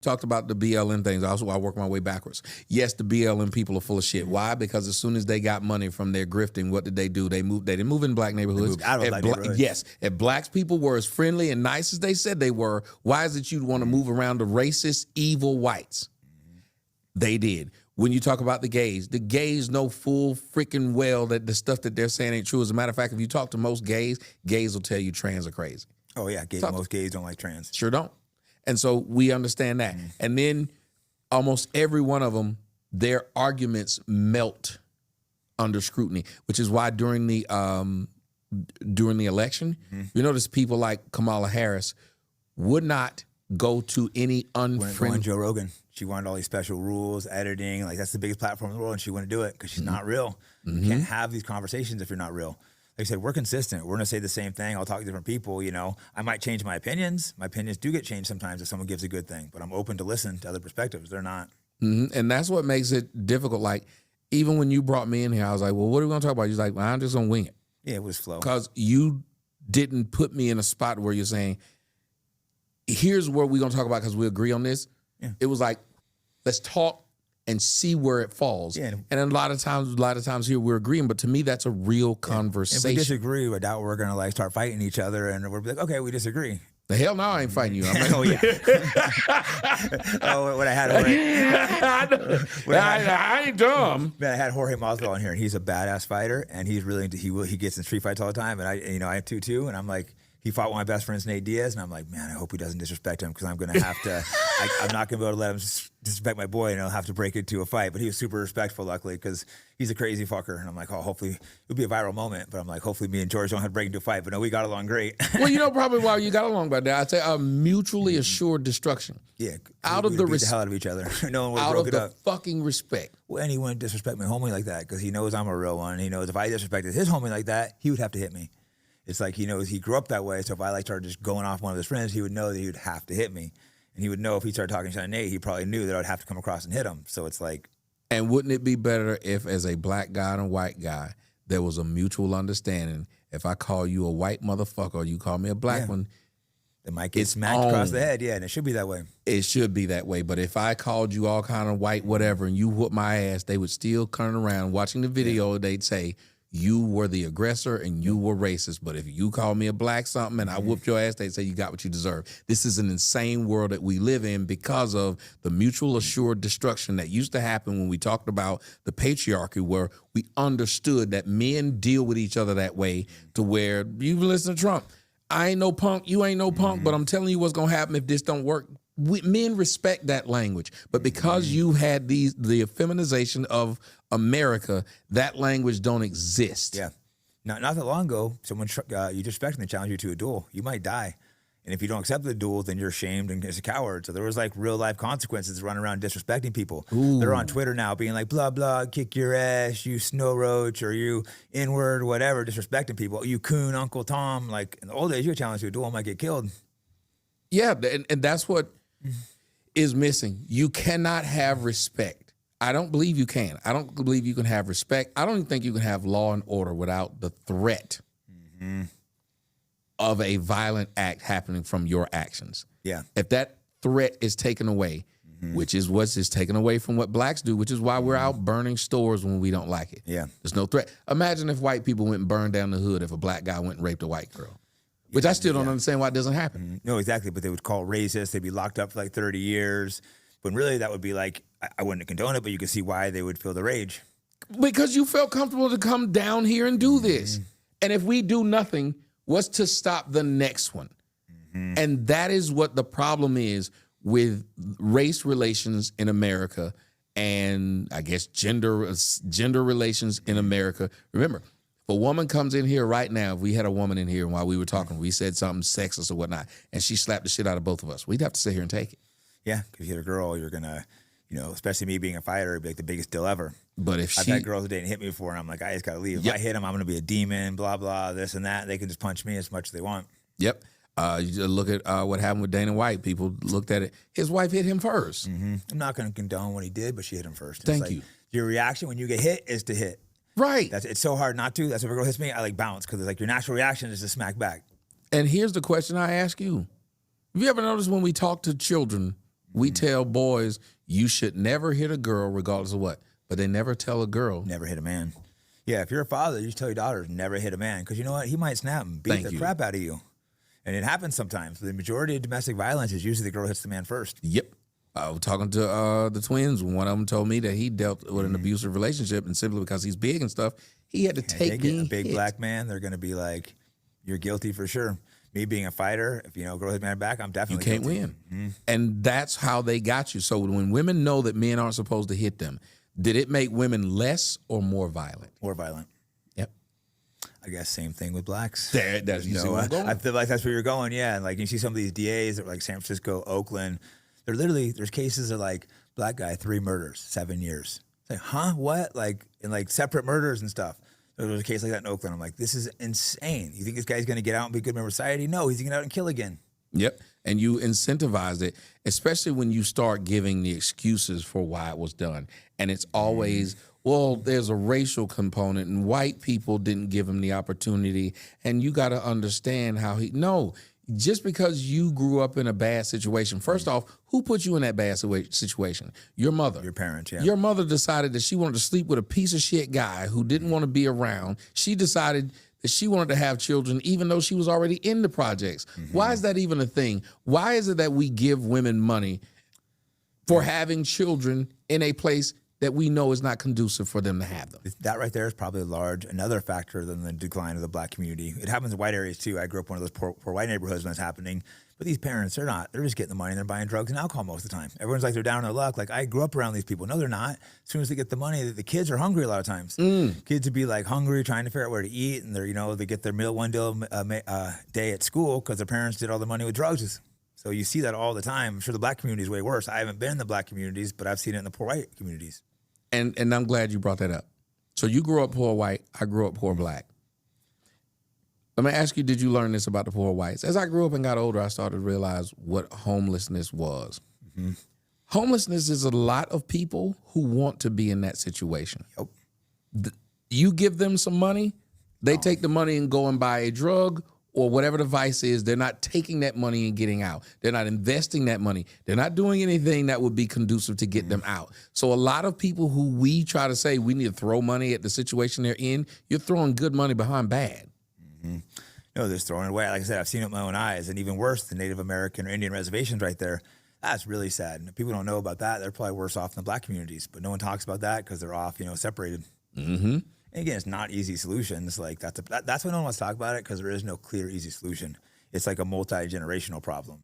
talked about the BLM things. Also, I work my way backwards. Yes, the BLM people are full of shit. Why? Because as soon as they got money from their grifting, what did they do? They moved. They didn't move in black neighborhoods. They moved out of black neighborhoods. Yes, if blacks people were as friendly and nice as they said they were, why is it you'd want to move around the racist, evil whites? They did. When you talk about the gays know full freaking well that the stuff that they're saying ain't true. As a matter of fact, if you talk to most gays will tell you trans are crazy. Oh, yeah. Most gays don't like trans. Sure don't. And so we understand that. And then almost every one of them, their arguments melt under scrutiny, which is why during the election, you notice people like Kamala Harris would not go to any unfriendly... Joe Rogan. She wanted all these special rules, editing. Like, that's the biggest platform in the world, and she wouldn't do it because she's not real. You can't have these conversations if you're not real. Like I said, we're consistent. We're going to say the same thing. I'll talk to different people, you know. I might change my opinions. My opinions do get changed sometimes if someone gives a good thing, but I'm open to listen to other perspectives. They're not. And that's what makes it difficult. Like, even when you brought me in here, I was like, well, what are we going to talk about? You're like, well, I'm just going to wing it. Yeah, it was flow. Because you didn't put me in a spot where you're saying, here's what we're going to talk about because we agree on this. Yeah. It was like, let's talk and see where it falls. Yeah. And a lot of times here we're agreeing, but to me that's a real conversation. If we disagree, I doubt we're gonna like start fighting each other, and we're like, okay, we disagree. The hell no, I ain't fighting you. I'm like, oh yeah. Oh, what I had. I ain't dumb. Man, I had Jorge Masvidal on here, and he's a badass fighter, and he's really he gets in street fights all the time, and I have too, and I'm like. He fought one of my best friends, Nate Diaz, and I'm like, man, I hope he doesn't disrespect him because I'm going to have to, I'm not going to be able to let him disrespect my boy and I'll have to break into a fight. But he was super respectful, luckily, because he's a crazy fucker. And I'm like, oh, hopefully it'll be a viral moment. But I'm like, hopefully me and George don't have to break into a fight. But no, we got along great. Well, you know probably why you got along by that. I'd say a mutually assured destruction. Yeah. Out of the beat the hell out of each other. No one out broke of it the up. fucking respect. Well, and he wouldn't disrespect my homie like that because he knows I'm a real one. He knows if I disrespected his homie like that, he would have to hit me. It's like he knows he grew up that way, so if I like started just going off one of his friends, he would know that he would have to hit me. And he would know if he started talking to Nate, he probably knew that I would have to come across and hit him. So it's like... And wouldn't it be better if, as a black guy and a white guy, there was a mutual understanding? If I call you a white motherfucker or you call me a black one... It might get smacked across the head, and it should be that way. It should be that way. But if I called you all kind of white whatever and you whoop my ass, they would still turn around watching the video, they'd say... You were the aggressor and you were racist. But if you call me a black something and I whooped your ass, they say you got what you deserve. This is an insane world that we live in because of the mutual assured destruction that used to happen when we talked about the patriarchy, where we understood that men deal with each other that way, to where you listen to Trump. I ain't no punk, you ain't no punk, but I'm telling you what's going to happen if this don't work. Men respect that language, but because you had the effeminization of America, that language don't exist. Yeah, not that long ago, someone you disrespect and they challenge you to a duel, you might die, and if you don't accept the duel, then you're shamed and as a coward. So there was like real life consequences running around disrespecting people. Ooh. They're on Twitter now, being like blah blah, kick your ass, you snow roach, or you N-word, whatever, disrespecting people. You coon, Uncle Tom. Like in the old days, you were challenged to a duel, I might get killed. Yeah, and that's what is missing. You cannot have respect. I don't believe you can. I don't believe you can have respect. I don't even think you can have law and order without the threat of a violent act happening from your actions. Yeah. If that threat is taken away, which is what's taken away from what blacks do, which is why we're out burning stores when we don't like it. Yeah. There's no threat. Imagine if white people went and burned down the hood if a black guy went and raped a white girl. Which I still don't understand why it doesn't happen. No, exactly. But they would call racist. They'd be locked up for like 30 years. But really, that would be like, I wouldn't condone it, but you could see why they would feel the rage. Because you felt comfortable to come down here and do this. And if we do nothing, what's to stop the next one? And that is what the problem is with race relations in America and I guess gender relations in America. Remember, if a woman comes in here right now, if we had a woman in here and while we were talking, we said something sexist or whatnot, and she slapped the shit out of both of us, we'd have to sit here and take it. Yeah, because you hit a girl, you're going to, especially me being a fighter, it'd be like the biggest deal ever. But if I've had girls that didn't hit me before, and I'm like, I just got to leave. If I hit them, I'm going to be a demon, blah, blah, this and that. They can just punch me as much as they want. Yep. You just look at what happened with Dana White. People looked at it. His wife hit him first. I'm not going to condone what he did, but she hit him first. Thank you. Your reaction when you get hit is to hit. Right. It's so hard not to. That's if a girl hits me, I like bounce because it's like your natural reaction is to smack back. And here's the question I ask you. Have you ever noticed when we talk to children, We tell boys you should never hit a girl regardless of what, but they never tell a girl. Never hit a man. Yeah, if you're a father, you just tell your daughters never hit a man because you know what? He might snap and beat the crap out of you. And it happens sometimes. The majority of domestic violence is usually the girl hits the man first. Yep. I was talking to the twins. One of them told me that he dealt with an abusive relationship, and simply because he's big and stuff, he had to take a big black man. They're going to be like, "You're guilty for sure." Me being a fighter, if a girl hits me back, I'm definitely you can't guilty. win. And that's how they got you. So when women know that men aren't supposed to hit them, did it make women less or more violent? More violent. Yep. I guess same thing with blacks. That's you see where I'm going. I feel like that's where you're going. Yeah, and like you see some of these DAs that are like San Francisco, Oakland. They're literally there's cases of like black guy 3 murders, 7 years. It's like, huh? What? Like in like separate murders and stuff. There was a case like that in Oakland. I'm like, this is insane. You think this guy's going to get out and be a good member of society? No, he's going to get out and kill again. Yep. And you incentivized it, especially when you start giving the excuses for why it was done. And it's always, well, there's a racial component and white people didn't give him the opportunity. And you got to understand how no, just because you grew up in a bad situation, first off, who put you in that bad situation? Your mother. Your parents, yeah. Your mother decided that she wanted to sleep with a piece of shit guy who didn't want to be around. She decided that she wanted to have children even though she was already in the projects. Why is that even a thing? Why is it that we give women money for having children in a place that we know is not conducive for them to have them? That right there is probably another factor than the decline of the black community. It happens in white areas too. I grew up in one of those poor white neighborhoods when it's happening. But these parents, they're just getting the money and they're buying drugs and alcohol most of the time. Everyone's like they're down on their luck. Like I grew up around these people. No, they're not. As soon as they get the money, the kids are hungry a lot of times. Kids would be like hungry, trying to figure out where to eat, and they get their meal one day at school because their parents did all the money with drugs. So you see that all the time. I'm sure the black community is way worse. I haven't been in the black communities, but I've seen it in the poor white communities. And I'm glad you brought that up. So you grew up poor white. I grew up poor black. Let me ask you, did you learn this about the poor whites? As I grew up and got older, I started to realize what homelessness was. Homelessness is a lot of people who want to be in that situation. Yep. You give them some money, they take the money and go and buy a drug or whatever the vice is. They're not taking that money and getting out. They're not investing that money. They're not doing anything that would be conducive to get them out. So a lot of people who we try to say we need to throw money at the situation they're in, you're throwing good money behind bad. No, they're just throwing it away. Like I said, I've seen it with my own eyes. And even worse, the Native American or Indian reservations right there, that's really sad. And people don't know about that. They're probably worse off than the black communities. But no one talks about that because they're off, separated. And again, it's not easy solutions. Like that's why no one wants to talk about it because there is no clear, easy solution. It's like a multi-generational problem.